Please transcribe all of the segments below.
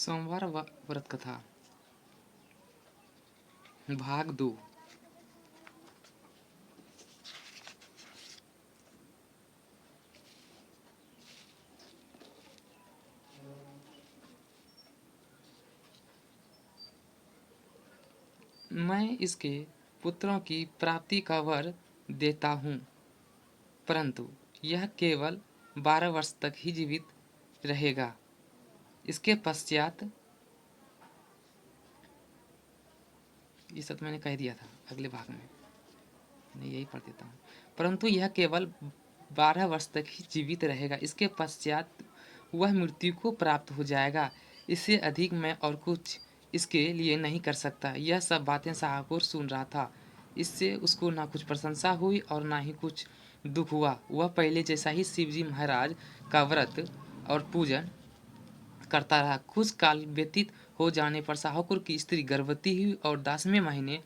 सोमवार व्रत कथा भाग 2। मैं इसके पुत्रों की प्राप्ति का वर देता हूँ, परंतु यह केवल 12 वर्ष तक ही जीवित रहेगा। इसके पश्चात, ये सब मैंने कह दिया था अगले भाग में, मैं यही पढ़ देता हूँ। परंतु यह केवल 12 वर्ष तक ही जीवित रहेगा। इसके पश्चात वह मृत्यु को प्राप्त हो जाएगा। इससे अधिक मैं और कुछ इसके लिए नहीं कर सकता। यह सब बातें शाहकोर सुन रहा था। इससे उसको ना कुछ प्रशंसा हुई और ना ही कुछ दुख हुआ। वह पहले जैसा ही शिवजी महाराज का व्रत और पूजन करता रहा। कुछ काल व्यतीत हो जाने पर शाहकोर की स्त्री गर्भवती हुई और 10वें महीने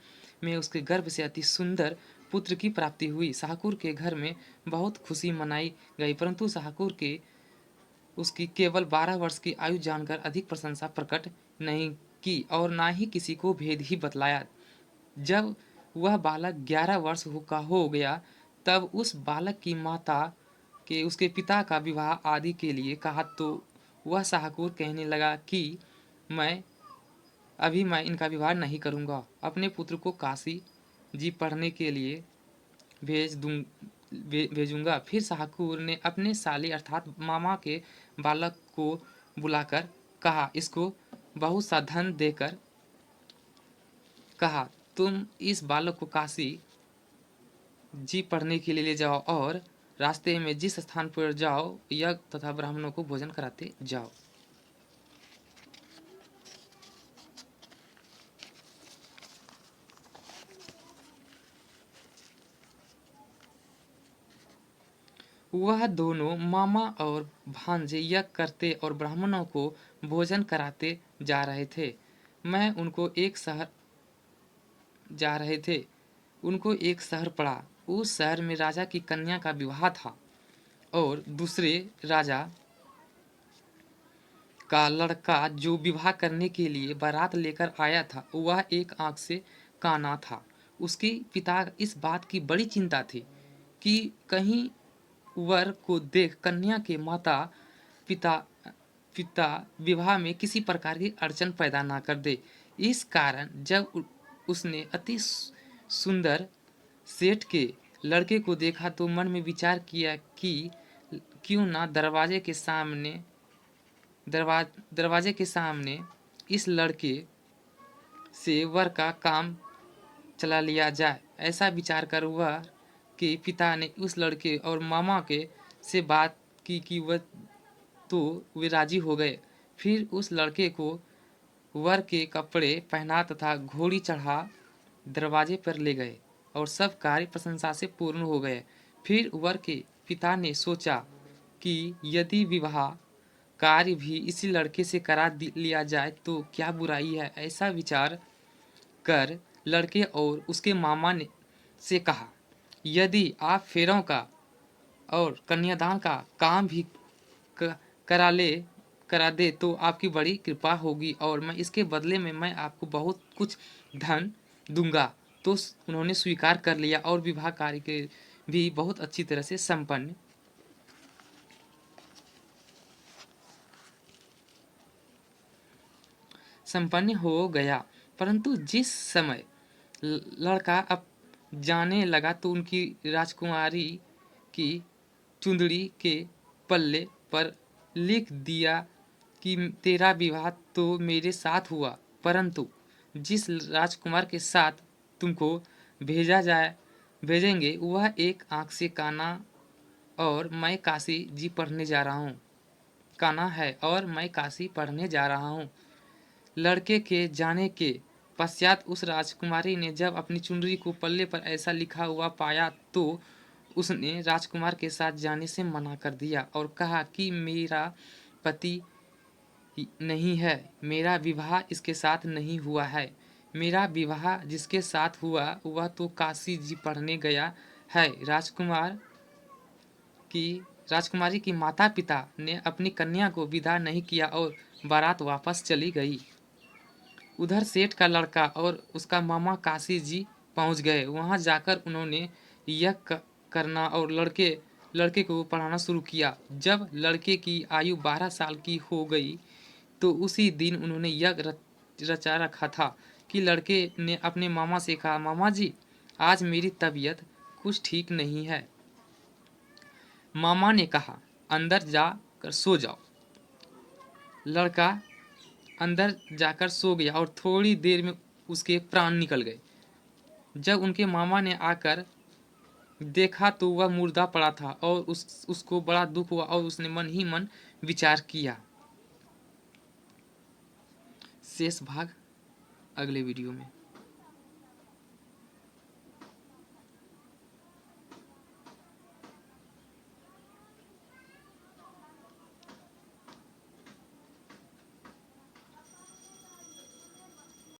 में उसके गर्भ से अति सुंदर पुत्र की प्राप्ति हुई। शाहकोर के घर में बहुत खुशी मनाई गई, परंतु शाहकोर के उसकी केवल 12 वर्ष की आयु जानकर अधिक प्रशंसा प्रकट नहीं की और ना ही किसी को भेद ही बतलाया। जब वह बालक 11 वर्ष का हो गया, तब उस बालक की माता के उसके पिता का विवाह आदि के लिए कहा, तो वह शाहकोर कहने लगा कि मैं इनका विवाह नहीं करूँगा, अपने पुत्र को काशी जी पढ़ने के लिए भेजूंगा। फिर शाहकोर ने अपने साले अर्थात मामा के बालक को बुलाकर कहा, इसको बहुत सा धन देकर कहा, तुम इस बालक को काशी जी पढ़ने के लिए ले जाओ और रास्ते में जिस स्थान पर जाओ यज्ञ तथा ब्राह्मणों को भोजन कराते जाओ। वह दोनों मामा और भांजे यज्ञ करते और ब्राह्मणों को भोजन कराते जा रहे थे। मैं उनको एक शहर जा रहे थे। उनको एक शहर पड़ा। उस शहर में राजा की कन्या का विवाह था और दूसरे राजा का लड़का जो विवाह करने के लिए बारात लेकर आया था, वह एक आंख से काना था। उसके पिता इस बात की बड़ी चिंता थी कि कहीं वर को देख कन्या के माता पिता पिता विवाह में किसी प्रकार की अड़चन पैदा ना कर दे। इस कारण जब उसने अति सुंदर सेठ के लड़के को देखा तो मन में विचार किया कि क्यों ना दरवाजे के सामने इस लड़के से वर का काम चला लिया जाए। ऐसा विचार कर वह के पिता ने उस लड़के और मामा के से बात की कि वह तो वे राजी हो गए। फिर उस लड़के को वर के कपड़े पहना तथा घोड़ी चढ़ा दरवाजे पर ले गए और सब कार्य प्रशंसा से पूर्ण हो गए। फिर वर के पिता ने सोचा कि यदि विवाह कार्य भी इसी लड़के से करा लिया जाए तो क्या बुराई है। ऐसा विचार कर लड़के और उसके मामा ने से कहा, यदि आप फेरों का और कन्यादान का काम भी करा दे तो आपकी बड़ी कृपा होगी और मैं इसके बदले में मैं आपको बहुत कुछ धन दूंगा। तो उन्होंने स्वीकार कर लिया और विवाह कार्य के भी बहुत अच्छी तरह से संपन्न हो गया। परंतु जिस समय लड़का अब जाने लगा तो उनकी राजकुमारी की चुंदड़ी के पल्ले पर लिख दिया कि तेरा विवाह तो मेरे साथ हुआ, परंतु जिस राजकुमार के साथ तुमको भेजेंगे वह एक आंख से काना और मैं काशी जी पढ़ने जा रहा हूँ काना है और मैं काशी पढ़ने जा रहा हूँ। लड़के के जाने के पश्चात उस राजकुमारी ने जब अपनी चुनरी को पल्ले पर ऐसा लिखा हुआ पाया तो उसने राजकुमार के साथ जाने से मना कर दिया और कहा कि मेरा पति नहीं है, मेरा विवाह इसके साथ नहीं हुआ है। मेरा विवाह जिसके साथ हुआ वह तो काशी जी पढ़ने गया है। राजकुमारी की माता पिता ने अपनी कन्या को विदा नहीं किया और बारात वापस चली गई। उधर सेठ का लड़का और उसका मामा काशी जी पहुंच गए। वहां जाकर उन्होंने यज्ञ करना और लड़के को पढ़ाना शुरू किया। जब लड़के की आयु 12 साल की हो गई तो उसी दिन उन्होंने यज्ञ रचा रखा था कि लड़के ने अपने मामा से कहा, मामा जी आज मेरी तबीयत कुछ ठीक नहीं है। मामा ने कहा, अंदर जाकर सो जाओ। लड़का अंदर जाकर सो गया और थोड़ी देर में उसके प्राण निकल गए। जब उनके मामा ने आकर देखा तो वह मुर्दा पड़ा था और उसको बड़ा दुख हुआ और उसने मन ही मन विचार किया। शेष भाग अगले वीडियो में।